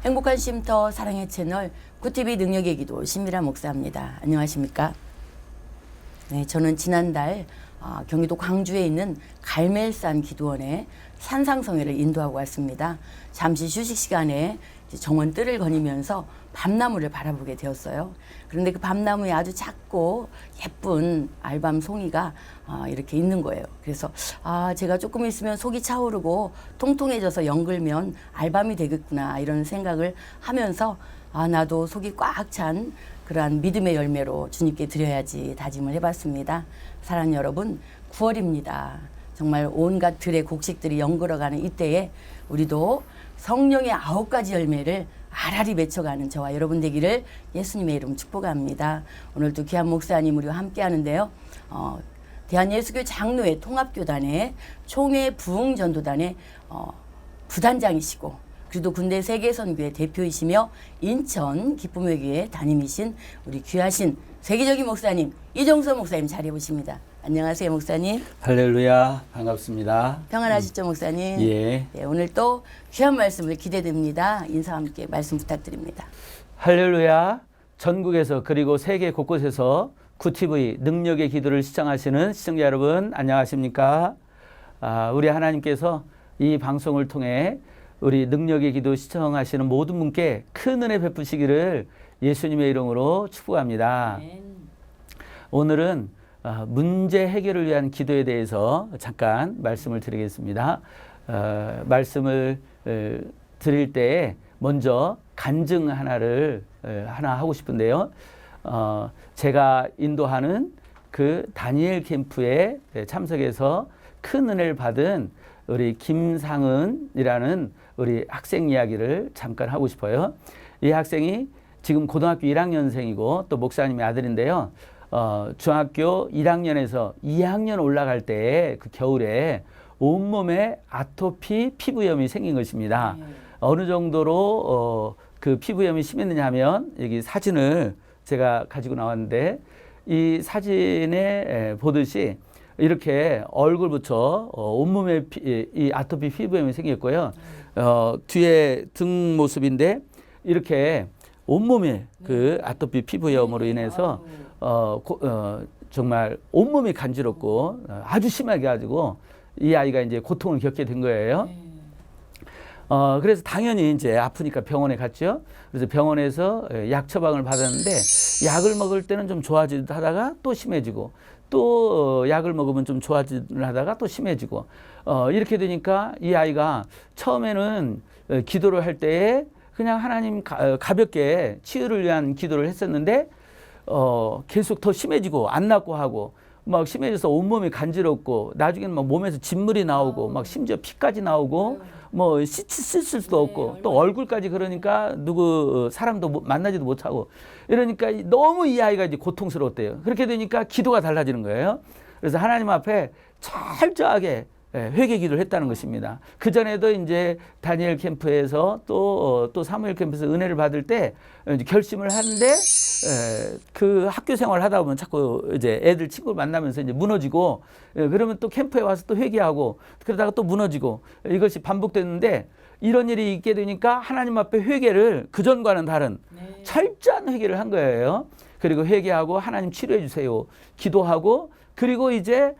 행복한 쉼터 사랑의 채널 굿TV 능력의 기도 신미라 목사입니다. 안녕하십니까? 네, 저는 지난달 경기도 광주에 있는 갈멜산 기도원에 산상성회를 인도하고 왔습니다. 잠시 휴식 시간에 정원 뜰을 거니면서 밤나무를 바라보게 되었어요. 그런데 그 밤나무에 아주 작고 예쁜 알밤 송이가 이렇게 있는 거예요. 그래서 제가 조금 있으면 속이 차오르고 통통해져서 연글면 알밤이 되겠구나 이런 생각을 하면서 나도 속이 꽉 찬 그러한 믿음의 열매로 주님께 드려야지 다짐을 해봤습니다. 사랑하는 여러분, 9월입니다. 정말 온갖 들의 곡식들이 연글어가는 이때에 우리도 성령의 9가지 열매를 알알이 맺혀가는 저와 여러분 되기를 예수님의 이름 축복합니다. 오늘도 귀한 목사님 우리와 함께 하는데요. 대한예수교 장로회 통합교단의 총회 부흥전도단의 부단장이시고 그리고 군대 세계선교회 대표이시며 인천 기쁨회교회 담임이신 우리 귀하신 세계적인 목사님 이정서 목사님 자리해 보십니다. 안녕하세요 목사님. 할렐루야, 반갑습니다. 평안하시죠 목사님? 예. 네, 오늘 또 귀한 말씀을 기대됩니다. 인사와 함께 말씀 부탁드립니다. 할렐루야. 전국에서 그리고 세계 곳곳에서 굿TV 능력의 기도를 시청하시는 시청자 여러분 안녕하십니까? 우리 하나님께서 이 방송을 통해 우리 능력의 기도 시청하시는 모든 분께 큰 은혜 베푸시기를 예수님의 이름으로 축복합니다. 오늘은 문제 해결을 위한 기도에 대해서 잠깐 말씀을 드리겠습니다. 말씀을 드릴 때에 먼저 간증 하나 하고 싶은데요. 제가 인도하는 그 다니엘 캠프에 참석해서 큰 은혜를 받은 우리 김상은이라는 우리 학생 이야기를 잠깐 하고 싶어요. 이 학생이 지금 고등학교 1학년생이고 또 목사님의 아들인데요. 중학교 1학년에서 2학년 올라갈 때 그 겨울에 온몸에 아토피 피부염이 생긴 것입니다. 어느 정도로 그 피부염이 심했느냐 하면 여기 사진을 제가 가지고 나왔는데 이 사진에 보듯이 이렇게 얼굴부터 온몸에 이 아토피 피부염이 생겼고요. 뒤에 등 모습인데 이렇게 온몸에 그 아토피 피부염으로 인해서 정말 온몸이 간지럽고 아주 심하게 가지고 이 아이가 이제 고통을 겪게 된 거예요. 그래서 당연히 이제 아프니까 병원에 갔죠. 그래서 병원에서 약 처방을 받았는데 약을 먹을 때는 좀 좋아지듯 하다가 또 심해지고 또 약을 먹으면 좀 좋아지듯 하다가 또 심해지고 이렇게 되니까 이 아이가 처음에는 기도를 할 때에 그냥 하나님 가볍게 치유를 위한 기도를 했었는데 계속 더 심해지고 안 낫고 하고 막 심해져서 온몸이 간지럽고 나중에는 막 몸에서 진물이 나오고 막 심지어 피까지 나오고 뭐 씻을 수도 없고 또 얼굴까지 그러니까 누구 사람도 만나지도 못하고 이러니까 너무 이 아이가 이제 고통스러웠대요. 그렇게 되니까 기도가 달라지는 거예요. 그래서 하나님 앞에 철저하게 회개 기도를 했다는 것입니다. 그 전에도 이제 다니엘 캠프에서 또 사무엘 캠프에서 은혜를 받을 때 이제 결심을 하는데 그 학교 생활을 하다 보면 자꾸 이제 애들 친구를 만나면서 이제 무너지고 그러면 또 캠프에 와서 또 회개하고 그러다가 또 무너지고 이것이 반복됐는데 이런 일이 있게 되니까 하나님 앞에 회개를 그 전과는 다른 철저한 회개를 한 거예요. 그리고 회개하고 하나님 치료해 주세요. 기도하고 그리고 이제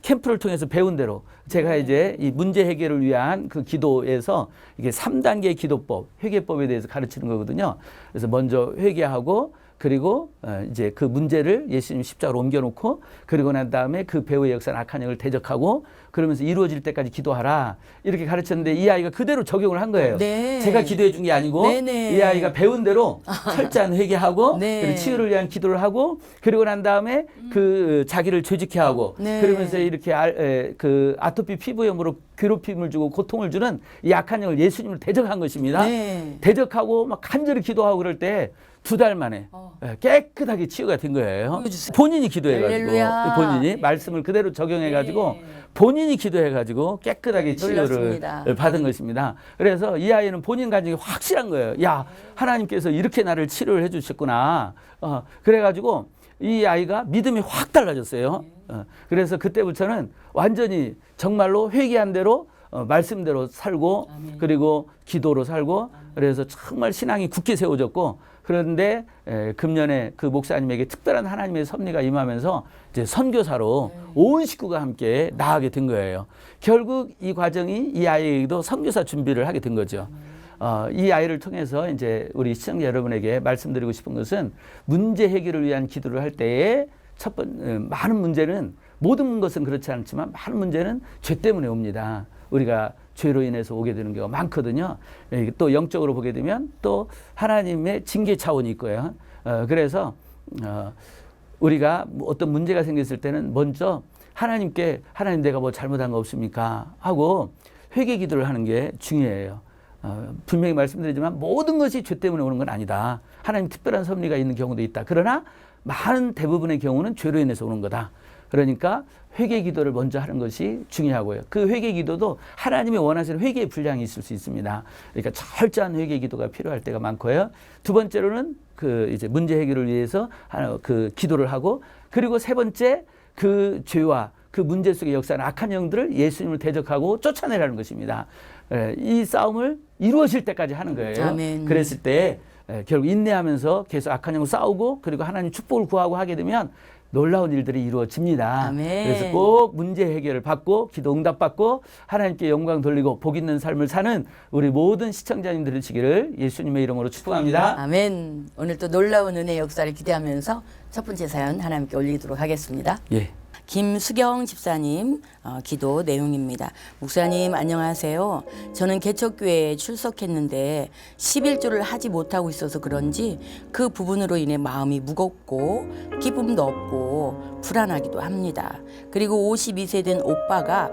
캠프를 통해서 배운 대로 제가 이제 이 문제 해결을 위한 그 기도에서 이게 3단계 기도법, 회개법에 대해서 가르치는 거거든요. 그래서 먼저 회개하고 그리고 이제 그 문제를 예수님 십자가로 옮겨놓고 그리고 난 다음에 그 배후의 역사는 악한 영을 대적하고 그러면서 이루어질 때까지 기도하라 이렇게 가르쳤는데 이 아이가 그대로 적용을 한 거예요. 네. 제가 기도해 준 게 아니고 이 아이가 배운 대로 철저한 회개하고 그리고 치유를 위한 기도를 하고 그리고 난 다음에 그 자기를 죄짓게 하고 그러면서 이렇게 그 아토피 피부염으로 괴롭힘을 주고 고통을 주는 이 악한 영을 예수님을 대적한 것입니다. 대적하고 막 간절히 기도하고 그럴 때 2달 만에 깨끗하게 치유가 된 거예요. 본인이 기도해가지고 본인이 말씀을 그대로 적용해가지고 본인이 기도해가지고 깨끗하게 치유를 받은 것입니다. 그래서 이 아이는 본인 간증이 확실한 거예요. 야, 하나님께서 이렇게 나를 치료를 해주셨구나. 그래가지고 이 아이가 믿음이 확 달라졌어요. 그래서 그때부터는 완전히 정말로 회개한 대로 말씀대로 살고 그리고 기도로 살고 그래서 정말 신앙이 굳게 세워졌고 그런데 금년에 그 목사님에게 특별한 하나님의 섭리가 임하면서 이제 선교사로 온 식구가 함께 나가게 된 거예요. 결국 이 과정이 이 아이에게도 선교사 준비를 하게 된 거죠. 이 아이를 통해서 이제 우리 시청자 여러분에게 말씀드리고 싶은 것은 문제 해결을 위한 기도를 할 때에 많은 문제는 모든 것은 그렇지 않지만 많은 문제는 죄 때문에 옵니다. 우리가 죄로 인해서 오게 되는 경우가 많거든요. 또 영적으로 보게 되면 또 하나님의 징계 차원이 있고요. 그래서 우리가 어떤 문제가 생겼을 때는 먼저 하나님께 하나님 내가 뭐 잘못한 거 없습니까? 하고 회개 기도를 하는 게 중요해요. 분명히 말씀드리지만 모든 것이 죄 때문에 오는 건 아니다. 하나님 특별한 섭리가 있는 경우도 있다. 그러나 많은 대부분의 경우는 죄로 인해서 오는 거다. 그러니까 회개 기도를 먼저 하는 것이 중요하고요. 그 회개 기도도 하나님이 원하시는 회개의 분량이 있을 수 있습니다. 그러니까 철저한 회개 기도가 필요할 때가 많고요. 두 번째로는 그 이제 문제 해결을 위해서 그 기도를 하고 그리고 세 번째 그 죄와 그 문제 속에 역사하는 악한 영들을 예수님을 대적하고 쫓아내라는 것입니다. 이 싸움을 이루어질 때까지 하는 거예요. 아멘. 그랬을 때 결국 인내하면서 계속 악한 영을 싸우고 그리고 하나님 축복을 구하고 하게 되면 놀라운 일들이 이루어집니다. 아멘. 그래서 꼭 문제 해결을 받고 기도 응답 받고 하나님께 영광 돌리고 복 있는 삶을 사는 우리 모든 시청자님들 되시기를 예수님의 이름으로 축복합니다. 아멘. 오늘 또 놀라운 은혜의 역사를 기대하면서 첫 번째 사연 하나님께 올리도록 하겠습니다. 예. 김수경 집사님 기도 내용입니다. 목사님 안녕하세요. 저는 개척교회에 출석했는데 11조를 하지 못하고 있어서 그런지 그 부분으로 인해 마음이 무겁고 기쁨도 없고 불안하기도 합니다. 그리고 52세 된 오빠가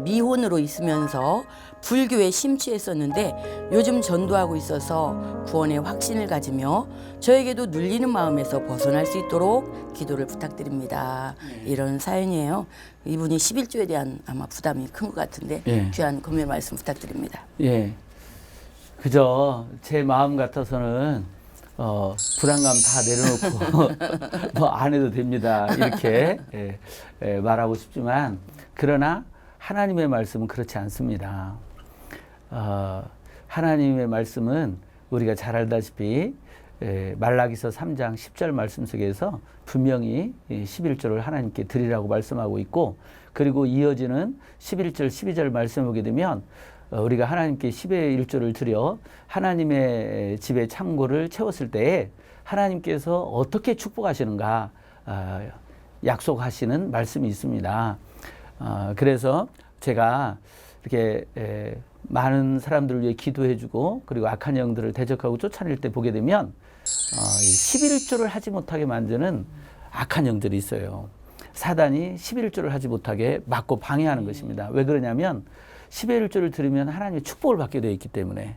미혼으로 있으면서 불교에 심취했었는데 요즘 전도하고 있어서 구원의 확신을 가지며 저에게도 눌리는 마음에서 벗어날 수 있도록 기도를 부탁드립니다. 이런 사연이에요. 이분이 11조에 대한 아마 부담이 큰 것 같은데 예. 귀한 권면 말씀 부탁드립니다. 예. 그저 제 마음 같아서는 불안감 다 내려놓고 뭐 안 해도 됩니다. 이렇게 말하고 싶지만 그러나 하나님의 말씀은 그렇지 않습니다. 하나님의 말씀은 우리가 잘 알다시피 말라기서 3장 10절 말씀 속에서 분명히 11조를 하나님께 드리라고 말씀하고 있고 그리고 이어지는 11절 12절 말씀을 보게 되면 우리가 하나님께 10의 1조를 드려 하나님의 집의 창고를 채웠을 때에 하나님께서 어떻게 축복하시는가 약속하시는 말씀이 있습니다. 그래서 제가 이렇게 많은 사람들을 위해 기도해주고 그리고 악한 영들을 대적하고 쫓아낼 때 보게 되면 11조를 하지 못하게 만드는 악한 영들이 있어요. 사단이 11조를 하지 못하게 막고 방해하는 것입니다. 왜 그러냐면 11조를 들으면 하나님의 축복을 받게 되어 있기 때문에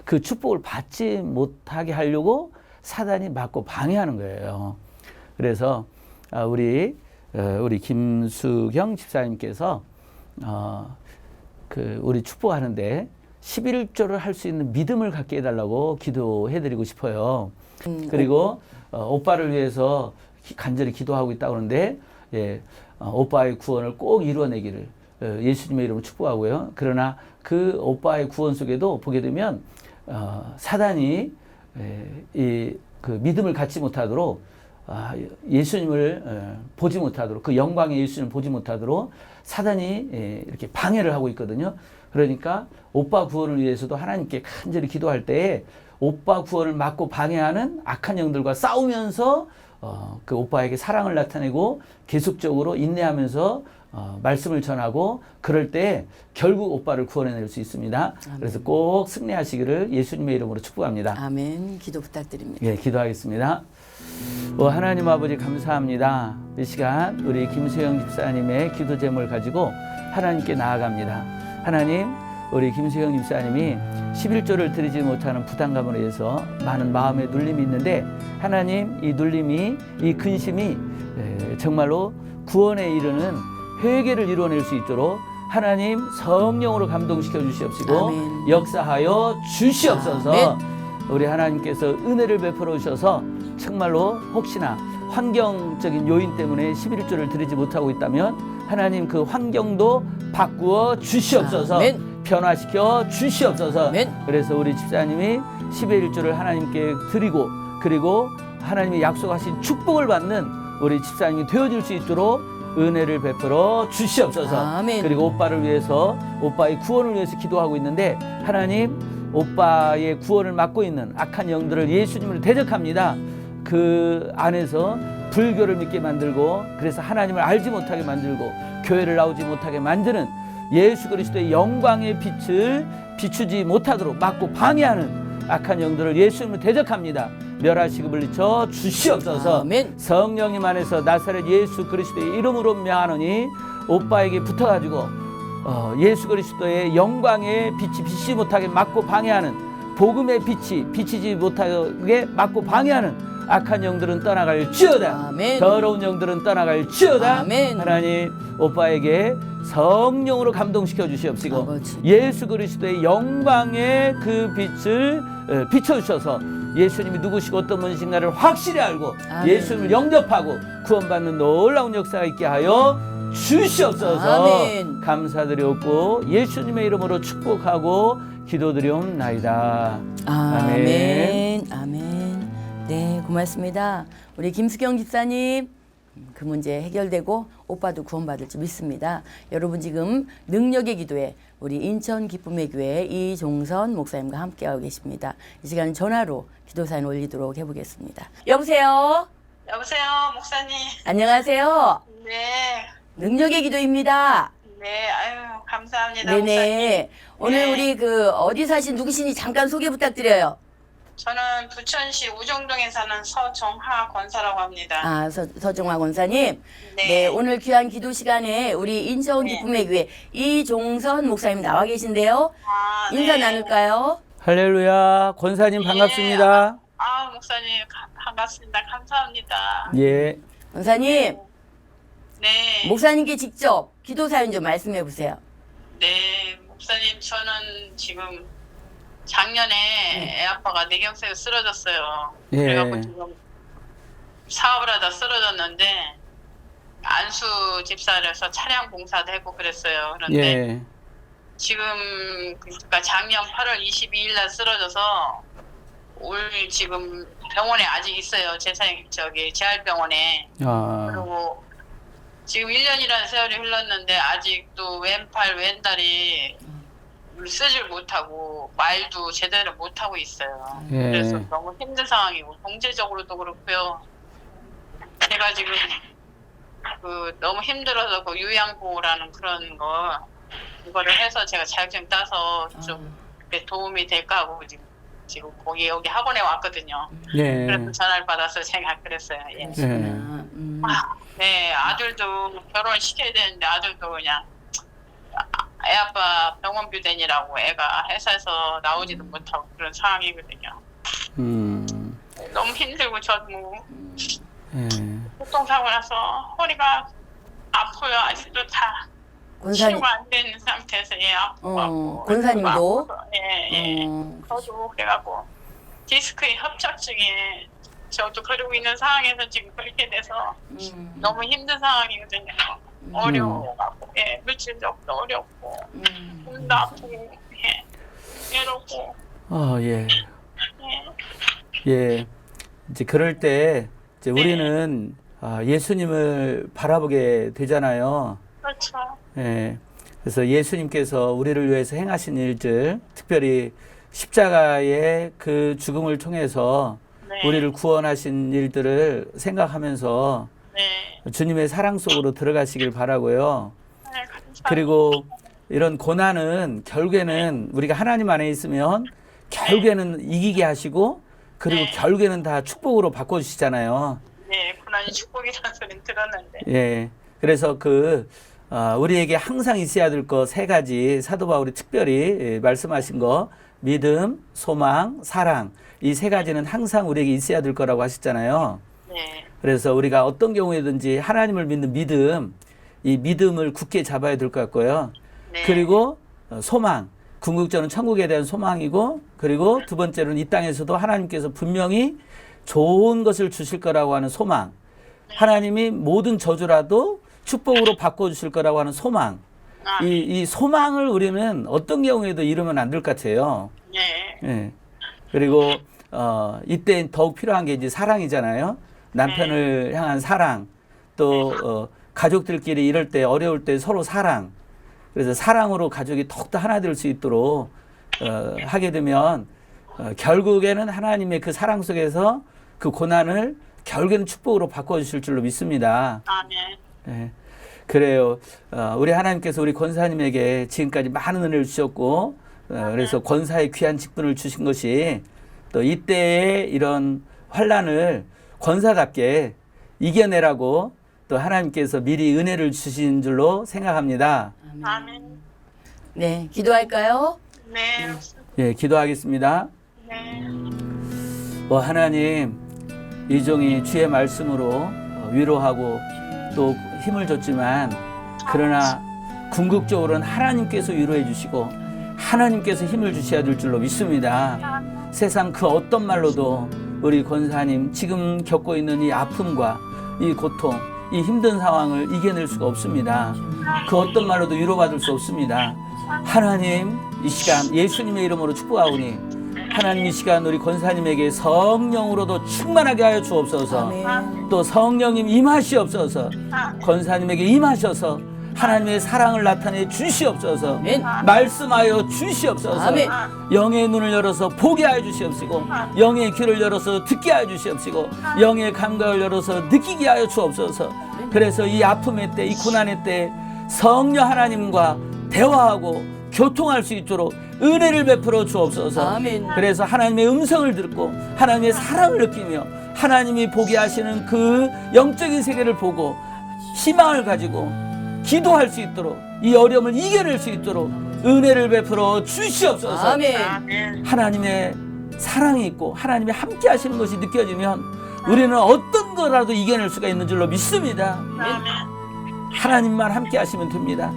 그 축복을 받지 못하게 하려고 사단이 막고 방해하는 거예요. 그래서 우리 김수경 집사님께서 우리 축복하는데 11조를 할 수 있는 믿음을 갖게 해달라고 기도해드리고 싶어요. 그리고 오빠를 위해서 간절히 기도하고 있다고 하는데 오빠의 구원을 꼭 이루어내기를 예수님의 이름으로 축복하고요. 그러나 그 오빠의 구원 속에도 보게 되면 사단이 그 믿음을 갖지 못하도록 예수님을 보지 못하도록 그 영광의 예수님을 보지 못하도록 사단이 이렇게 방해를 하고 있거든요. 그러니까 오빠 구원을 위해서도 하나님께 간절히 기도할 때에 오빠 구원을 막고 방해하는 악한 영들과 싸우면서 그 오빠에게 사랑을 나타내고 계속적으로 인내하면서 말씀을 전하고 그럴 때 결국 오빠를 구원해낼 수 있습니다. 아멘. 그래서 꼭 승리하시기를 예수님의 이름으로 축복합니다. 아멘. 기도 부탁드립니다. 예, 기도하겠습니다. 하나님 아버지 감사합니다. 이 시간 우리 김수영 집사님의 기도 제목을 가지고 하나님께 나아갑니다. 하나님, 우리 김수영 집사님이 11조를 드리지 못하는 부담감으로 인해서 많은 마음의 눌림이 있는데 하나님, 이 눌림이, 이 근심이 정말로 구원에 이르는 회개를 이루어낼 수 있도록 하나님 성령으로 감동시켜 주시옵시고 아멘. 역사하여 주시옵소서. 아멘. 우리 하나님께서 은혜를 베풀어 주셔서 정말로 혹시나 환경적인 요인 때문에 11조를 드리지 못하고 있다면 하나님 그 환경도 바꾸어 주시옵소서. 아멘. 변화시켜 주시옵소서. 아멘. 그래서 우리 집사님이 10의 1조를 하나님께 드리고 그리고 하나님이 약속하신 축복을 받는 우리 집사님이 되어줄 수 있도록 은혜를 베풀어 주시옵소서. 아멘. 그리고 오빠를 위해서 오빠의 구원을 위해서 기도하고 있는데 하나님 오빠의 구원을 막고 있는 악한 영들을 예수님으로 대적합니다. 그 안에서 불교를 믿게 만들고 그래서 하나님을 알지 못하게 만들고 교회를 나오지 못하게 만드는 예수 그리스도의 영광의 빛을 비추지 못하도록 막고 방해하는 악한 영들을 예수님으로 대적합니다. 멸하시고 물리쳐 주시옵소서. 아멘. 성령님 안에서 나사렛 예수 그리스도의 이름으로 명하노니 오빠에게 붙어가지고 예수 그리스도의 영광의 빛이 비치지 못하게 막고 방해하는 복음의 빛이 비치지 못하게 막고 방해하는 악한 영들은 떠나갈지어다. 아멘. 더러운 영들은 떠나갈지어다. 아멘. 하나님 오빠에게 성령으로 감동시켜 주시옵시고 아버지. 예수 그리스도의 영광의 그 빛을 비춰주셔서 예수님이 누구시고 어떤 분이신가를 확실히 알고 아멘. 예수님을 영접하고 구원받는 놀라운 역사가 있게 하여 주시옵소서. 아멘. 감사드리옵고 예수님의 이름으로 축복하고 기도드리옵나이다. 아멘. 아멘. 네, 고맙습니다. 우리 김수경 집사님, 그 문제 해결되고 오빠도 구원받을 줄 믿습니다. 여러분 지금 능력의 기도에 우리 인천 기쁨의 교회 이종선 목사님과 함께하고 계십니다. 이 시간 전화로 기도 사연 올리도록 해보겠습니다. 여보세요? 여보세요, 목사님. 안녕하세요. 네, 능력의 기도입니다. 네, 아유, 감사합니다, 네네. 목사님. 오늘 네. 우리 어디 사신 누구시니 잠깐 소개 부탁드려요. 저는 부천시 우정동에 사는 서정하 권사라고 합니다. 아, 서정화 권사님. 네. 네, 오늘 귀한 기도 시간에 우리 인천 네. 기쁨의 교회 이종선 목사님 나와 계신데요. 아, 인사 네. 나눌까요? 할렐루야. 권사님 예, 반갑습니다. 목사님, 반갑습니다. 감사합니다. 예. 권사님, 네. 목사님께 직접 기도 사연 좀 말씀해 보세요. 네, 목사님, 저는 지금 작년에 애 아빠가 뇌경색에 쓰러졌어요. 예. 그래갖고 지금 사업을 하다 쓰러졌는데, 안수 집사를 해서 차량 봉사도 했고 그랬어요. 그런데 예. 지금 그러니까 작년 8월 22일 날 쓰러져서 올 지금 병원에 아직 있어요. 재활병원에. 아. 그리고 지금 1년이라는 세월이 흘렀는데 아직도 왼팔 왼다리 쓰질 못하고 말도 제대로 못하고 있어요. 예. 그래서 너무 힘든 상황이고 경제적으로도 그렇고요. 제가 지금 너무 힘들어서 그 요양보호라는 그런 이거를 해서 제가 자격증 따서 좀 이렇게 도움이 될까 하고 지금 여기 학원에 왔거든요. 예. 그래서 전화를 받아서 제가 그랬어요. 예. 네, 아들도 결혼시켜야 되는데 아들도 그냥 애 아빠 병원비 되니라고 애가 회사에서 나오지도 못하고 그런 상황이거든요. 너무 힘들고 저도 예. 교통사고 나서 허리가 아파요. 아직도 다 권사님, 치료가 안 되는 상태에서 아프고 권사님도? 예. 저도 그래갖고 디스크의 협착증에 저도 그러고 있는 상황에서 지금 그렇게 돼서 너무 힘든 상황이거든요. 어려워갖고 물질적도 어렵고 몸도 아프고 외롭고 예. 예. 예. 이제 그럴 때 이제 네. 우리는 예수님을 바라보게 되잖아요. 그렇죠. 예. 그래서 예수님께서 우리를 위해서 행하신 일들, 특별히 십자가의 그 죽음을 통해서 네. 우리를 구원하신 일들을 생각하면서 네. 주님의 사랑 속으로 들어가시길 바라고요. 네, 감사합니다. 그리고 이런 고난은 결국에는 우리가 하나님 안에 있으면 결국에는 이기게 하시고 그리고 네. 결국에는 다 축복으로 바꿔주시잖아요. 네, 고난이 축복이라는 소리는 들었는데. 예. 그래서 우리에게 항상 있어야 될 거 세 가지 사도 바울이 특별히 말씀하신 거 믿음, 소망, 사랑 이 세 가지는 항상 우리에게 있어야 될 거라고 하셨잖아요. 네. 그래서 우리가 어떤 경우에든지 하나님을 믿는 믿음, 이 믿음을 굳게 잡아야 될 것 같고요. 네. 그리고 소망, 궁극적으로는 천국에 대한 소망이고 그리고 두 번째로는 이 땅에서도 하나님께서 분명히 좋은 것을 주실 거라고 하는 소망, 하나님이 모든 저주라도 축복으로 바꿔주실 거라고 하는 소망, 이 소망을 우리는 어떤 경우에도 잃으면 안 될 것 같아요. 네. 예. 그리고 이때 더욱 필요한 게 이제 사랑이잖아요. 남편을 향한 사랑, 또 가족들끼리 이럴 때 어려울 때 서로 사랑. 그래서 사랑으로 가족이 더욱더 하나 될 수 있도록 하게 되면 결국에는 하나님의 그 사랑 속에서 그 고난을 결국에는 축복으로 바꿔주실 줄로 믿습니다. 아멘. 예. 그래요. 우리 하나님께서 우리 권사님에게 지금까지 많은 은혜를 주셨고, 그래서 권사의 귀한 직분을 주신 것이 또 이때의 이런 환란을 권사답게 이겨내라고 또 하나님께서 미리 은혜를 주신 줄로 생각합니다. 아멘. 네, 기도할까요? 네. 예, 기도하겠습니다. 네. 하나님, 이 종이 주의 말씀으로 위로하고 또 힘을 줬지만 그러나 궁극적으로는 하나님께서 위로해 주시고 하나님께서 힘을 주셔야 될 줄로 믿습니다. 세상 그 어떤 말로도 우리 권사님 지금 겪고 있는 이 아픔과 이 고통, 이 힘든 상황을 이겨낼 수가 없습니다. 그 어떤 말로도 위로받을 수 없습니다. 하나님, 이 시간 예수님의 이름으로 축복하오니 하나님 이 시간 우리 권사님에게 성령으로도 충만하게 하여 주옵소서. 아멘. 또 성령님 임하시옵소서. 권사님에게 임하셔서 하나님의 사랑을 나타내 주시옵소서. 아멘. 말씀하여 주시옵소서. 아멘. 영의 눈을 열어서 보게 하여 주시옵시고 영의 귀를 열어서 듣게 하여 주시옵시고 영의 감각을 열어서 느끼게 하여 주옵소서. 그래서 이 아픔의 때, 이 고난의 때 성령 하나님과 대화하고 교통할 수 있도록 은혜를 베풀어 주옵소서. 아멘. 그래서 하나님의 음성을 듣고 하나님의 사랑을 느끼며 하나님이 보게 하시는 그 영적인 세계를 보고 희망을 가지고 기도할 수 있도록 이 어려움을 이겨낼 수 있도록 은혜를 베풀어 주시옵소서. 아멘. 아멘. 하나님의 사랑이 있고 하나님이 함께 하시는 것이 느껴지면 우리는 어떤 거라도 이겨낼 수가 있는 줄로 믿습니다. 아멘. 하나님만 함께 하시면 됩니다.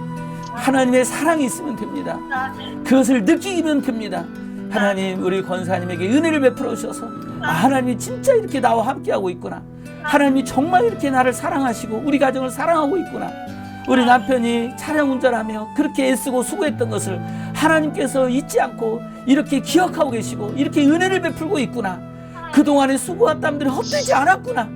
하나님의 사랑이 있으면 됩니다. 아멘. 그것을 느끼면 됩니다. 하나님, 우리 권사님에게 은혜를 베풀어 주셔서 하나님이 진짜 이렇게 나와 함께하고 있구나. 하나님이 정말 이렇게 나를 사랑하시고 우리 가정을 사랑하고 있구나. 우리 남편이 차량 운전하며 그렇게 애쓰고 수고했던 것을 하나님께서 잊지 않고 이렇게 기억하고 계시고 이렇게 은혜를 베풀고 있구나. 그동안의 수고와 땀들이 헛되지 않았구나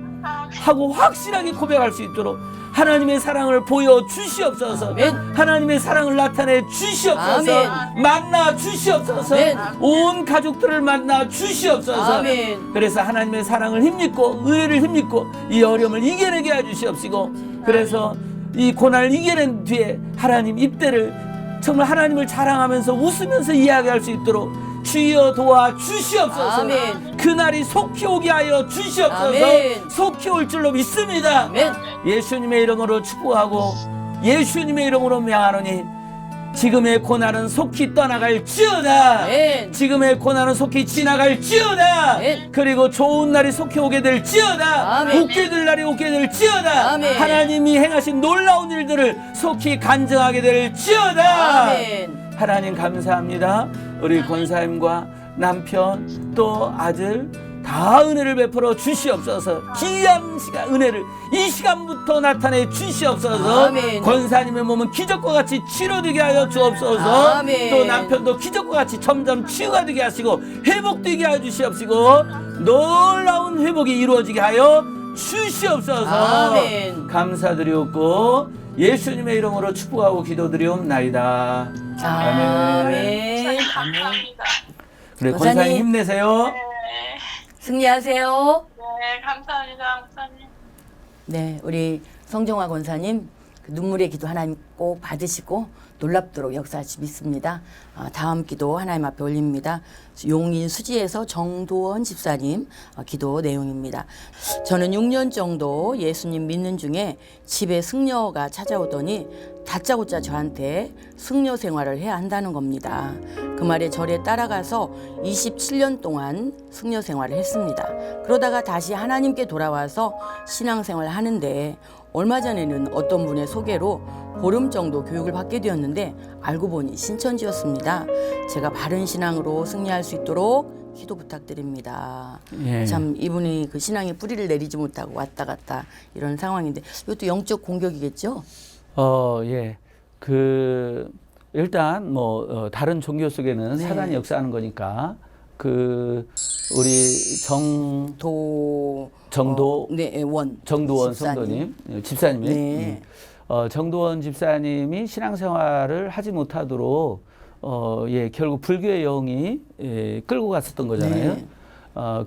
하고 확실하게 고백할 수 있도록 하나님의 사랑을 보여 주시옵소서. 아멘. 하나님의 사랑을 나타내 주시옵소서. 아멘. 만나 주시옵소서. 아멘. 온 가족들을 만나 주시옵소서. 아멘. 그래서 하나님의 사랑을 힘입고 의를 힘입고 이 어려움을 이겨내게 해주시옵시고 그래서 이 고난을 이겨낸 뒤에 하나님 입대를 정말 하나님을 자랑하면서 웃으면서 이야기할 수 있도록 주여 도와 주시옵소서. 아멘. 그날이 속히 오게 하여 주시옵소서. 아멘. 속히 올 줄로 믿습니다. 아멘. 예수님의 이름으로 축복하고 예수님의 이름으로 명하노니 지금의 고난은 속히 떠나갈지어다. 아멘. 지금의 고난은 속히 지나갈지어다. 아멘. 그리고 좋은 날이 속히 오게 될지어다. 아멘. 웃게 될 날이 오게 될지어다. 아멘. 하나님이 행하신 놀라운 일들을 속히 간증하게 될지어다. 아멘. 하나님 감사합니다. 우리 권사님과 남편 또 아들 다 은혜를 베풀어 주시옵소서. 귀한 시간 은혜를 이 시간부터 나타내 주시옵소서. 아멘. 권사님의 몸은 기적과 같이 치료되게 하여 주옵소서. 아멘. 또 남편도 기적과 같이 점점 치유가 되게 하시고 회복되게 하여 주시옵시고 놀라운 회복이 이루어지게 하여 주시옵소서. 아멘. 감사드리옵고 예수님의 이름으로 축복하고 기도드리옵나이다. 아멘. 아멘. 감사합니다. 그래 권사님. 권사님 힘내세요. 네. 승리하세요. 네, 감사합니다, 목사님. 네, 우리 성정화 권사님 그 눈물의 기도 하나님 꼭 받으시고 놀랍도록 역사하시 믿습니다. 다음 기도 하나님 앞에 올립니다. 용인 수지에서 정도원 집사님 기도 내용입니다. 저는 6년 정도 예수님 믿는 중에 집에 승려가 찾아오더니 다짜고짜 저한테 승려 생활을 해야 한다는 겁니다. 그 말에 절에 따라가서 27년 동안 승려 생활을 했습니다. 그러다가 다시 하나님께 돌아와서 신앙생활을 하는데 얼마 전에는 어떤 분의 소개로 보름 정도 교육을 받게 되었는데 알고 보니 신천지였습니다. 제가 바른 신앙으로 승리할 수 있도록 기도 부탁드립니다. 예. 참 이분이 그 신앙의 뿌리를 내리지 못하고 왔다 갔다 이런 상황인데 이것도 영적 공격이겠죠? 예. 일단 뭐 다른 종교 속에는 네. 사단이 역사하는 거니까 우리 정도원 성도님 집사님이 네. 정도원 집사님이 신앙생활을 하지 못하도록 결국 불교의 영이 끌고 갔었던 거잖아요. 네.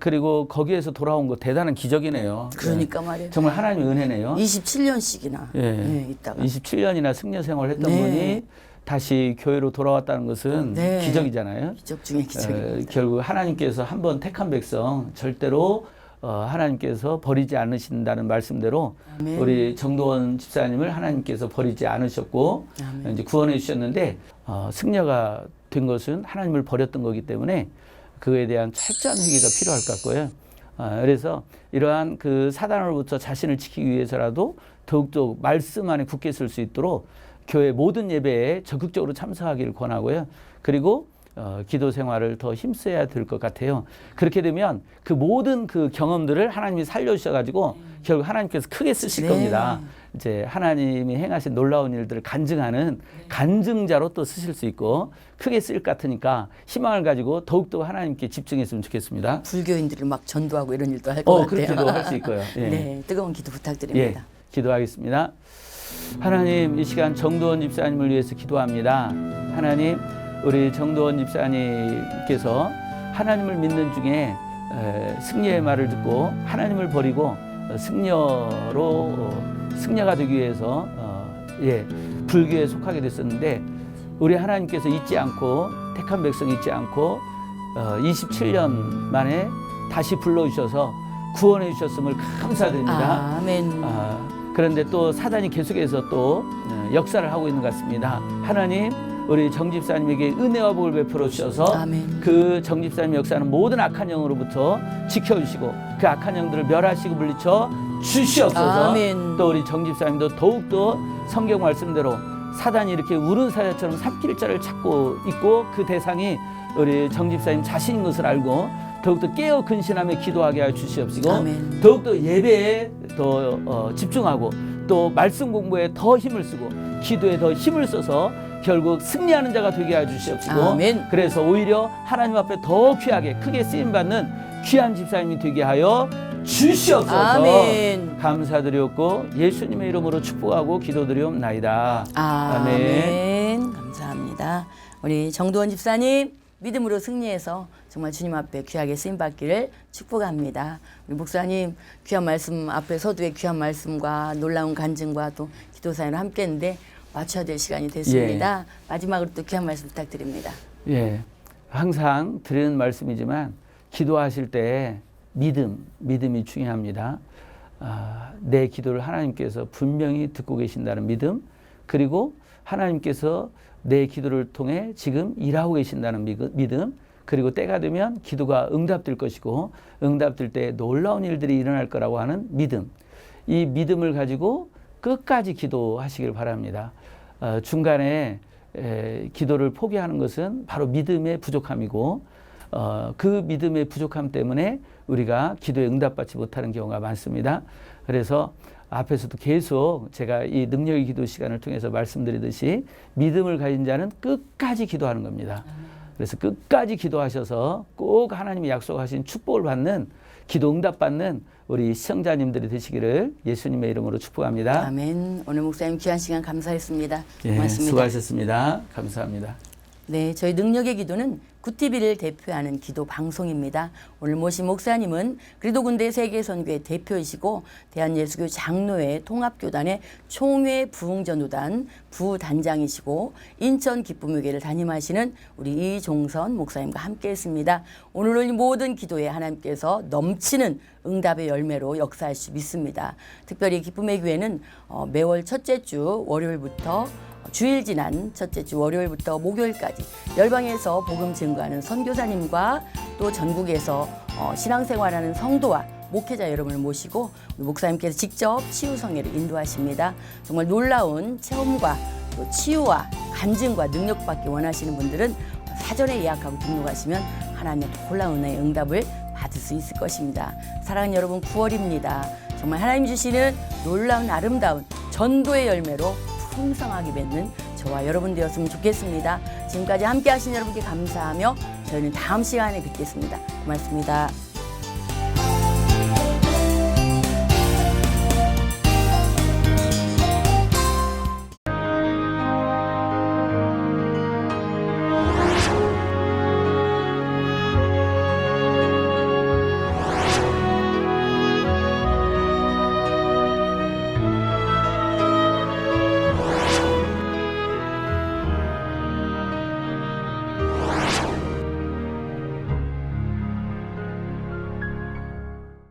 그리고 거기에서 돌아온 거 대단한 기적이네요. 그러니까 말이에요. 정말 하나님의 은혜네요. 27년씩이나 있다가 27년이나 승려 생활을 했던 네. 분이 다시 교회로 돌아왔다는 것은 네. 기적이잖아요. 기적 중에 기적입니다. 결국 하나님께서 한번 택한 백성 절대로 하나님께서 버리지 않으신다는 말씀대로 아멘. 우리 정도원 집사님을 하나님께서 버리지 않으셨고 아멘. 이제 구원해 주셨는데 승려가 된 것은 하나님을 버렸던 거기 때문에 그에 대한 철저한 회개가 필요할 것 같고요. 그래서 이러한 그 사단으로부터 자신을 지키기 위해서라도 더욱더 말씀 안에 굳게 설 수 있도록 교회 모든 예배에 적극적으로 참석하기를 권하고요. 그리고 기도 생활을 더 힘써야 될 것 같아요. 그렇게 되면 그 모든 그 경험들을 하나님이 살려주셔가지고 결국 하나님께서 크게 쓰실 네. 겁니다. 이제 하나님이 행하신 놀라운 일들을 간증하는 간증자로 또 쓰실 수 있고 크게 쓸 것 같으니까 희망을 가지고 더욱더 하나님께 집중했으면 좋겠습니다. 불교인들을 막 전도하고 이런 일도 할 것 같아요. 그렇게도 할 수 있고요. 예. 네, 뜨거운 기도 부탁드립니다. 예, 기도하겠습니다. 하나님, 이 시간 정도원 집사님을 위해서 기도합니다. 하나님, 우리 정도원 집사님께서 하나님을 믿는 중에 승려의 말을 듣고 하나님을 버리고 승려가 되기 위해서 불교에 속하게 됐었는데 우리 하나님께서 잊지 않고 택한 백성 잊지 않고 27년 만에 다시 불러주셔서 구원해 주셨음을 감사드립니다. 아멘. 그런데 또 사단이 계속해서 또 역사를 하고 있는 것 같습니다. 하나님, 우리 정 집사님에게 은혜와 복을 베풀어 주셔서 아멘. 그 정 집사님 역사는 모든 악한 영으로부터 지켜주시고 그 악한 영들을 멸하시고 물리쳐 주시옵소서. 아멘. 또 우리 정 집사님도 더욱더 성경 말씀대로 사단이 이렇게 우는 사자처럼 삽길 자를 찾고 있고 그 대상이 우리 정 집사님 자신인 것을 알고 더욱더 깨어 근신하며 기도하게 하여 주시옵시고 아멘. 더욱더 예배에 더 집중하고 또 말씀 공부에 더 힘을 쓰고 기도에 더 힘을 써서 결국 승리하는 자가 되게 하여 주시옵시고 아멘. 그래서 오히려 하나님 앞에 더 귀하게 크게 쓰임받는 귀한 집사님이 되게 하여 주시옵소서. 아멘. 감사드렸고 예수님의 이름으로 축복하고 기도드리옵나이다. 아멘. 감사합니다. 우리 정도원 집사님 믿음으로 승리해서 정말 주님 앞에 귀하게 쓰임받기를 축복합니다. 우리 목사님 귀한 말씀 앞에 서두에 귀한 말씀과 놀라운 간증과 또 기도 사연을 함께 했는데 마쳐야 될 시간이 됐습니다. 마지막으로 또 귀한 말씀 부탁드립니다. 예, 항상 드리는 말씀이지만 기도하실 때 믿음이 중요합니다. 내 기도를 하나님께서 분명히 듣고 계신다는 믿음, 그리고 하나님께서 내 기도를 통해 지금 일하고 계신다는 믿음, 그리고 때가 되면 기도가 응답될 것이고 응답될 때 놀라운 일들이 일어날 거라고 하는 믿음. 이 믿음을 가지고 끝까지 기도하시길 바랍니다. 중간에 기도를 포기하는 것은 바로 믿음의 부족함이고 그 믿음의 부족함 때문에 우리가 기도에 응답받지 못하는 경우가 많습니다. 그래서 앞에서도 계속 제가 이 능력의 기도 시간을 통해서 말씀드리듯이 믿음을 가진 자는 끝까지 기도하는 겁니다. 그래서 끝까지 기도하셔서 꼭 하나님이 약속하신 축복을 받는 기도 응답받는 우리 시청자님들이 되시기를 예수님의 이름으로 축복합니다. 아멘. 오늘 목사님 귀한 시간 감사했습니다. 예, 고맙습니다. 수고하셨습니다. 감사합니다. 네, 저희 능력의 기도는 굿TV를 대표하는 기도 방송입니다. 오늘 모신 목사님은 그리도군대 세계선교회 대표이시고 대한예수교 장로회 통합교단의 총회 부흥전도단 부단장이시고 인천 기쁨의교회를 담임하시는 우리 이종선 목사님과 함께했습니다. 오늘 모든 기도에 하나님께서 넘치는 응답의 열매로 역사할 수 믿습니다. 특별히 기쁨의 교회는 매월 첫째 주 월요일부터 주일 지난 첫째 주 월요일부터 목요일까지 열방에서 복음 증거하는 선교사님과 또 전국에서 신앙생활하는 성도와 목회자 여러분을 모시고 목사님께서 직접 치유성회를 인도하십니다. 정말 놀라운 체험과 또 치유와 간증과 능력받기 원하시는 분들은 사전에 예약하고 등록하시면 하나님의 놀라운 은혜의 응답을 받을 수 있을 것입니다. 사랑하는 여러분, 9월입니다. 정말 하나님 주시는 놀라운 아름다운 전도의 열매로 풍성하게 맺는 저와 여러분 되었으면 좋겠습니다. 지금까지 함께 하신 여러분께 감사하며 저희는 다음 시간에 뵙겠습니다. 고맙습니다.